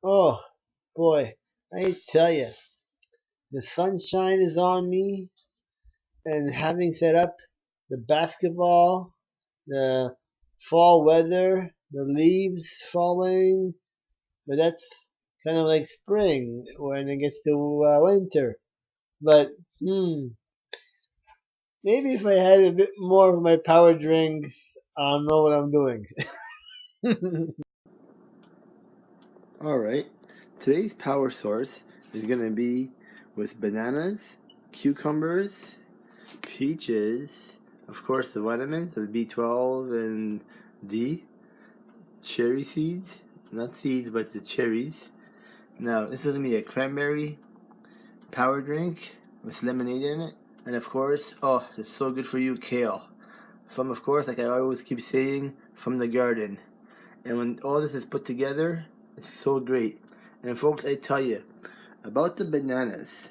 Oh boy, I tell you, the sunshine is on me, and having set up the basketball, the fall weather, the leaves falling, but that's kind of like spring when it gets to winter. But maybe if I had a bit more of my power drinks, I'll know what I'm doing. Alright, today's power source is going to be with bananas, cucumbers, peaches, of course the vitamins of B12 and D, cherry seeds, not seeds but the cherries. Now this is going to be a cranberry power drink with lemonade in it, and of course, oh, it's so good for you, kale. From, of course, like I always keep saying, from the garden. And when all this is put together, it's so great. And folks, I tell you, about the bananas,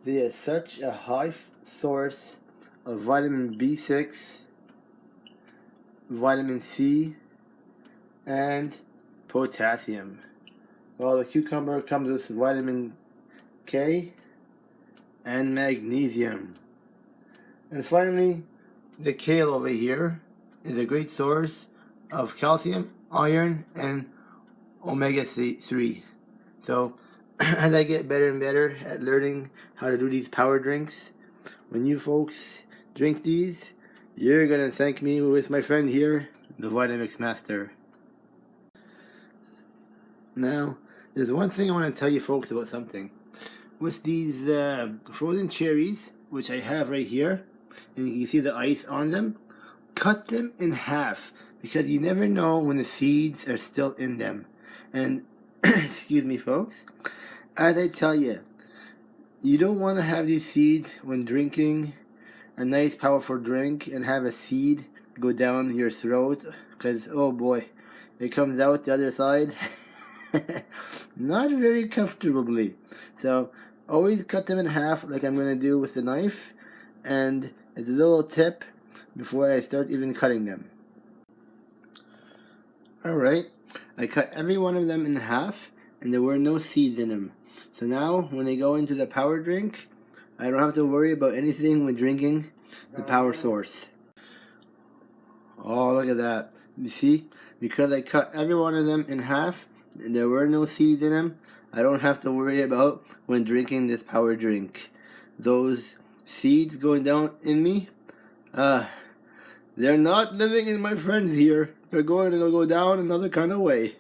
they are such a high source of vitamin B6, vitamin C, and potassium. While the cucumber comes with vitamin K and magnesium. And finally, the kale over here is a great source of calcium, iron, and omega-3. So, as I get better and better at learning how to do these power drinks, when you folks drink these, you're going to thank me with my friend here, the Vitamix Master. Now, there's one thing I want to tell you folks about something. With these frozen cherries, which I have right here, and you can see the ice on them, cut them in half, because you never know when the seeds are still in them. And, excuse me folks, as I tell you, you don't want to have these seeds when drinking a nice powerful drink and have a seed go down your throat, because oh boy, it comes out the other side not very comfortably. So always cut them in half like I'm going to do with the knife, and as a little tip before I start even cutting them. Alright, I cut every one of them in half and there were no seeds in them. So now when they go into the power drink, I don't have to worry about anything when drinking the power source. Oh, look at that. You see? Because I cut every one of them in half and there were no seeds in them, I don't have to worry about when drinking this power drink. Those seeds going down in me, they're not living in my friends here. They're going to go down another kind of way.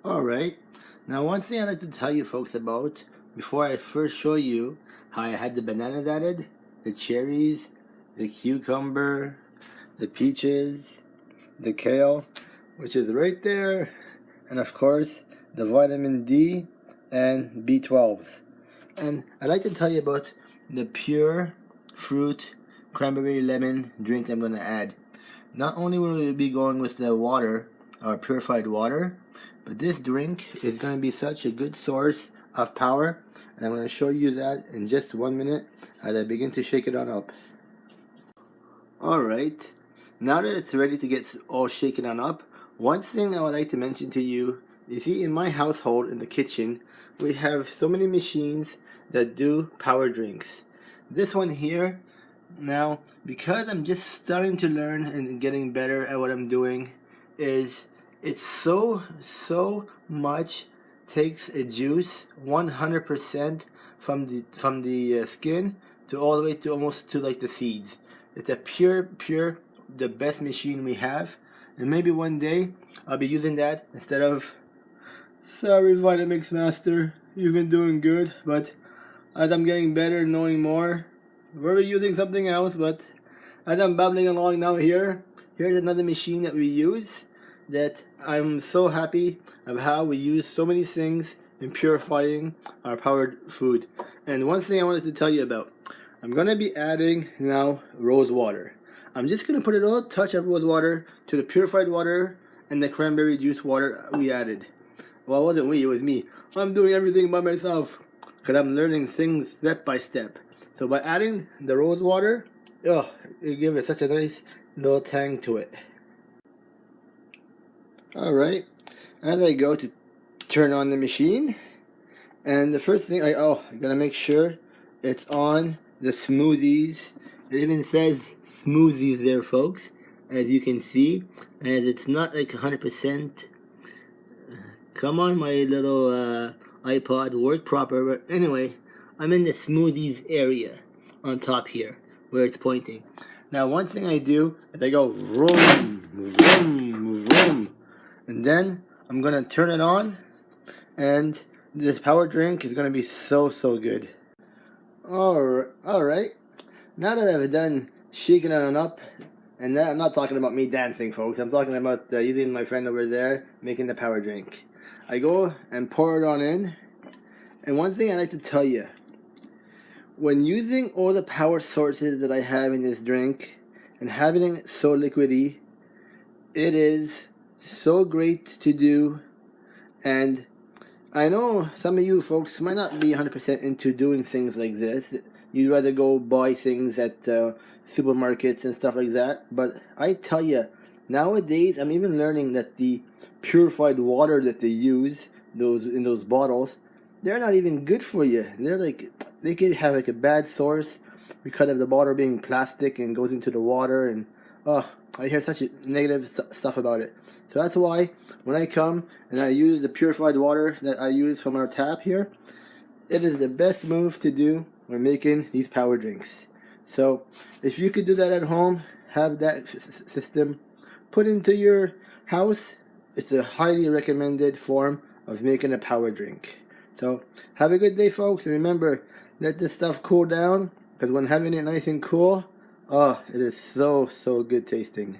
Alright, now one thing I'd like to tell you folks about before I first show you how I had the bananas added, the cherries, the cucumber, the peaches, the kale, which is right there, and of course the vitamin D and B12s. And I'd like to tell you about the pure fruit cranberry lemon drink I'm going to add. Not only will it be going with the water, or purified water, but this drink is going to be such a good source of power, and I'm going to show you that in just 1 minute as I begin to shake it on up. Alright, now that it's ready to get all shaken on up, one thing I would like to mention to you, you see in my household in the kitchen, we have so many machines that do power drinks. This one here, now, because I'm just starting to learn and getting better at what I'm doing, is it's so much takes a juice 100% from the skin to all the way to almost to like the seeds. It's a pure the best machine we have, and maybe one day I'll be using that instead of, sorry Vitamix Master, you've been doing good, but as I'm getting better, knowing more, we're using something else. But as I'm babbling along now here's another machine that we use that I'm so happy of how we use so many things in purifying our powered food. And one thing I wanted to tell you about, I'm going to be adding now rose water. I'm just going to put a little touch of rose water to the purified water and the cranberry juice water we added. Well, it wasn't we, it was me. I'm doing everything by myself because I'm learning things step by step. So by adding the rose water, oh, it gives it such a nice little tang to it. Alright, as I go to turn on the machine, and the first thing I gotta make sure it's on the smoothies. It even says smoothies there, folks, as you can see, as it's not like 100%. Come on, my little iPod, work proper. But anyway, I'm in the smoothies area on top here, where it's pointing. Now, one thing I do is I go vroom, vroom, vroom, and then I'm gonna turn it on, and this power drink is gonna be so good. Alright. Now that I've done shaking it on up, and that, I'm not talking about me dancing, folks. I'm talking about using my friend over there making the power drink. I go and pour it on in. And one thing I like to tell you, when using all the power sources that I have in this drink and having it so liquidy, it is so great to do. And I know some of you folks might not be 100% into doing things like this. You'd rather go buy things at supermarkets and stuff like that. But I tell you, nowadays I'm even learning that the purified water that they use in those bottles, they're not even good for you. They're like, they could have like a bad source because of the bottle being plastic and goes into the water, and I hear such negative stuff about it. So that's why when I come and I use the purified water that I use from our tap here, it is the best move to do when making these power drinks. So if you could do that at home, have that system put into your house, it's a highly recommended form of making a power drink. So have a good day, folks, and remember, let this stuff cool down, because when having it nice and cool, it is so good tasting.